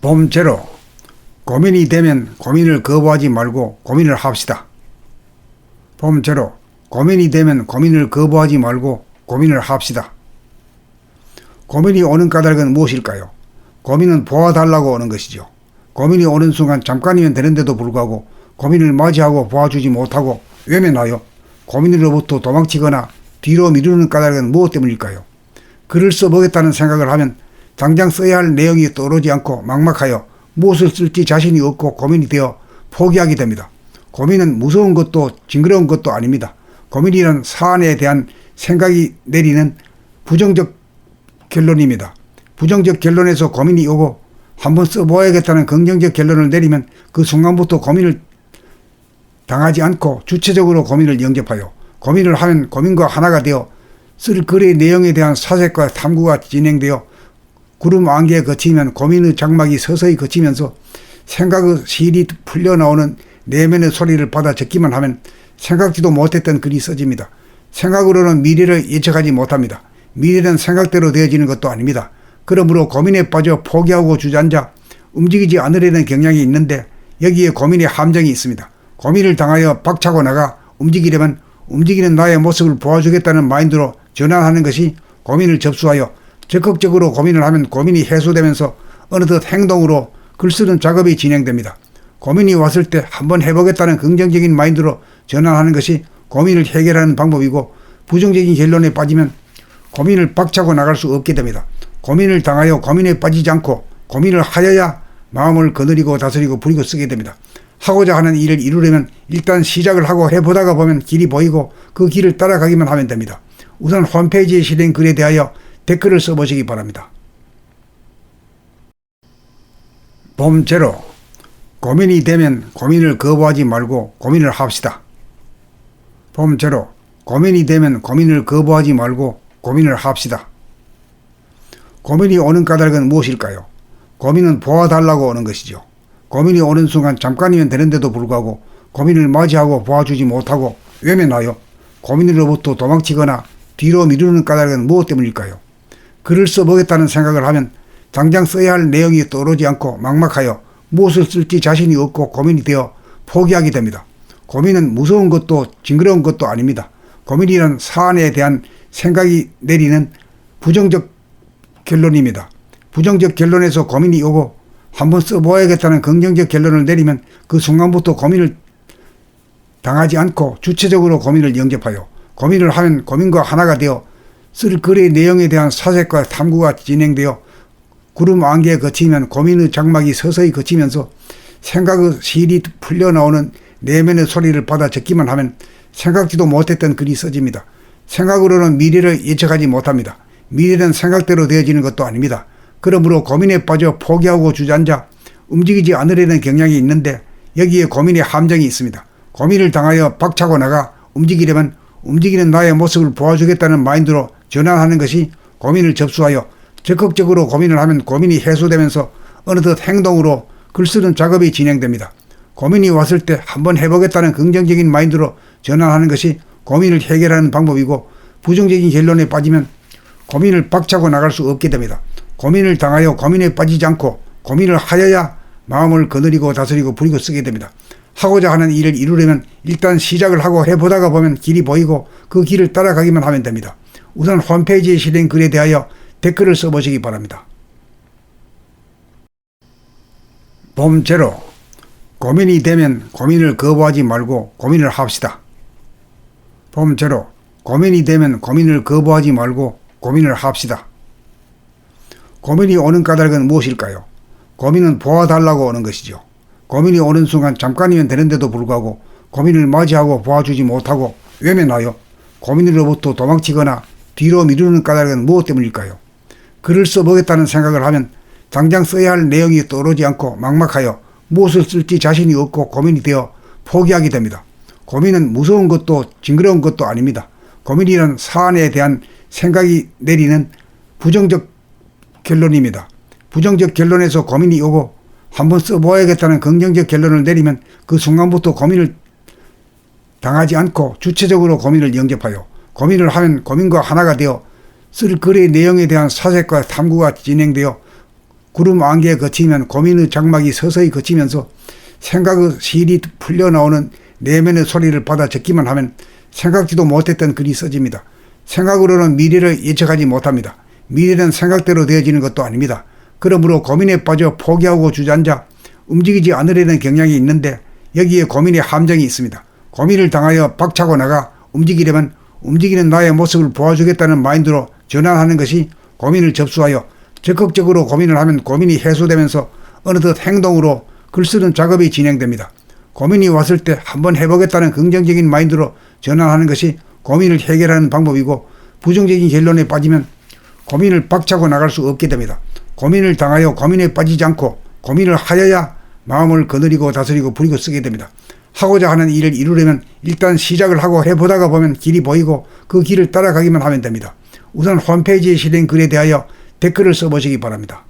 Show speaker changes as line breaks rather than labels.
봄제로 고민이 되면 고민을 거부하지 말고 고민을 합시다. 봄제로 고민이 되면 고민을 거부하지 말고 고민을 합시다. 고민이 오는 까닭은 무엇일까요? 고민은 보아달라고 오는 것이죠. 고민이 오는 순간 잠깐이면 되는데도 불구하고 고민을 맞이하고 보아주지 못하고 외면하여 고민으로부터 도망치거나 뒤로 미루는 까닭은 무엇 때문일까요? 글을 써보겠다는 생각을 하면 당장 써야 할 내용이 떠오르지 않고 막막하여 무엇을 쓸지 자신이 없고 고민이 되어 포기하게 됩니다. 고민은 무서운 것도 징그러운 것도 아닙니다. 고민이란 사안에 대한 생각이 내리는 부정적 결론입니다. 부정적 결론에서 고민이 오고 한번 써보아야겠다는 긍정적 결론을 내리면 그 순간부터 고민을 당하지 않고 주체적으로 고민을 영접하여 고민을 하면 고민과 하나가 되어 쓸 글의 내용에 대한 사색과 탐구가 진행되어 구름 안개에 거치면 고민의 장막이 서서히 거치면서 생각의 실이 풀려나오는 내면의 소리를 받아 적기만 하면 생각지도 못했던 글이 써집니다. 생각으로는 미래를 예측하지 못합니다. 미래는 생각대로 되어지는 것도 아닙니다. 그러므로 고민에 빠져 포기하고 주저앉아 움직이지 않으려는 경향이 있는데 여기에 고민의 함정이 있습니다. 고민을 당하여 박차고 나가 움직이려면 움직이는 나의 모습을 보여주겠다는 마인드로 전환하는 것이 고민을 접수하여 적극적으로 고민을 하면 고민이 해소되면서 어느덧 행동으로 글쓰는 작업이 진행됩니다. 고민이 왔을 때 한번 해보겠다는 긍정적인 마인드로 전환하는 것이 고민을 해결하는 방법이고 부정적인 결론에 빠지면 고민을 박차고 나갈 수 없게 됩니다. 고민을 당하여 고민에 빠지지 않고 고민을 하여야 마음을 거느리고 다스리고 부리고 쓰게 됩니다. 하고자 하는 일을 이루려면 일단 시작을 하고 해보다가 보면 길이 보이고 그 길을 따라가기만 하면 됩니다. 우선 홈페이지에 실린 글에 대하여 댓글을 써보시기 바랍니다. 봄제로 고민이 되면 고민을 거부하지 말고 고민을 합시다. 봄제로 고민이 되면 고민을 거부하지 말고 고민을 합시다. 고민이 오는 까닭은 무엇일까요? 고민은 보아달라고 오는 것이죠. 고민이 오는 순간 잠깐이면 되는데도 불구하고 고민을 맞이하고 보아주지 못하고 외면하여 고민으로부터 도망치거나 뒤로 미루는 까닭은 무엇 때문일까요? 글을 써보겠다는 생각을 하면 당장 써야 할 내용이 떠오르지 않고 막막하여 무엇을 쓸지 자신이 없고 고민이 되어 포기하게 됩니다. 고민은 무서운 것도 징그러운 것도 아닙니다. 고민이란 사안에 대한 생각이 내리는 부정적 결론입니다. 부정적 결론에서 고민이 오고 한번 써보아야겠다는 긍정적 결론을 내리면 그 순간부터 고민을 당하지 않고 주체적으로 고민을 영접하여 고민을 하면 고민과 하나가 되어 쓸 글의 내용에 대한 사색과 탐구가 진행되어 구름 안개에 거치면 고민의 장막이 서서히 거치면서 생각의 실이 풀려나오는 내면의 소리를 받아 적기만 하면 생각지도 못했던 글이 써집니다. 생각으로는 미래를 예측하지 못합니다. 미래는 생각대로 되어지는 것도 아닙니다. 그러므로 고민에 빠져 포기하고 주저앉아 움직이지 않으려는 경향이 있는데 여기에 고민의 함정이 있습니다. 고민을 당하여 박차고 나가 움직이려면 움직이는 나의 모습을 보여주겠다는 마인드로 전환하는 것이 고민을 접수하여 적극적으로 고민을 하면 고민이 해소되면서 어느덧 행동으로 글쓰는 작업이 진행됩니다. 고민이 왔을 때 한번 해보겠다는 긍정적인 마인드로 전환하는 것이 고민을 해결하는 방법이고 부정적인 결론에 빠지면 고민을 박차고 나갈 수 없게 됩니다. 고민을 당하여 고민에 빠지지 않고 고민을 하여야 마음을 거느리고 다스리고 부리고 쓰게 됩니다. 하고자 하는 일을 이루려면 일단 시작을 하고 해보다가 보면 길이 보이고 그 길을 따라가기만 하면 됩니다. 우선 홈페이지에 실린 글에 대하여 댓글을 써보시기 바랍니다. 봄제로 고민이 되면 고민을 거부하지 말고 고민을 합시다. 봄제로 고민이 되면 고민을 거부하지 말고 고민을 합시다. 고민이 오는 까닭은 무엇일까요? 고민은 보아달라고 오는 것이죠. 고민이 오는 순간 잠깐이면 되는데도 불구하고 고민을 맞이하고 보아주지 못하고 외면하여 고민으로부터 도망치거나 뒤로 미루는 까닭은 무엇 때문일까요? 글을 써보겠다는 생각을 하면 당장 써야 할 내용이 떠오르지 않고 막막하여 무엇을 쓸지 자신이 없고 고민이 되어 포기하게 됩니다. 고민은 무서운 것도 징그러운 것도 아닙니다. 고민이란 사안에 대한 생각이 내리는 부정적 결론입니다. 부정적 결론에서 고민이 오고 한번 써보아야겠다는 긍정적 결론을 내리면 그 순간부터 고민을 당하지 않고 주체적으로 고민을 영접하여 고민을 하면 고민과 하나가 되어 쓸 글의 내용에 대한 사색과 탐구가 진행되어 구름 안개에 거치면 고민의 장막이 서서히 거치면서 생각의 실이 풀려나오는 내면의 소리를 받아 적기만 하면 생각지도 못했던 글이 써집니다. 생각으로는 미래를 예측하지 못합니다. 미래는 생각대로 되어지는 것도 아닙니다. 그러므로 고민에 빠져 포기하고 주저앉아 움직이지 않으려는 경향이 있는데 여기에 고민의 함정이 있습니다. 고민을 당하여 박차고 나가 움직이려면 움직이는 나의 모습을 보여주겠다는 마인드로 전환하는 것이 고민을 접수하여 적극적으로 고민을 하면 고민이 해소되면서 어느덧 행동으로 글쓰는 작업이 진행됩니다. 고민이 왔을 때 한번 해보겠다는 긍정적인 마인드로 전환하는 것이 고민을 해결하는 방법이고 부정적인 결론에 빠지면 고민을 박차고 나갈 수 없게 됩니다. 고민을 당하여 고민에 빠지지 않고 고민을 하여야 마음을 거느리고 다스리고 부리고 쓰게 됩니다. 하고자 하는 일을 이루려면 일단 시작을 하고 해보다가 보면 길이 보이고 그 길을 따라가기만 하면 됩니다. 우선 홈페이지에 실린 글에 대하여 댓글을 써보시기 바랍니다.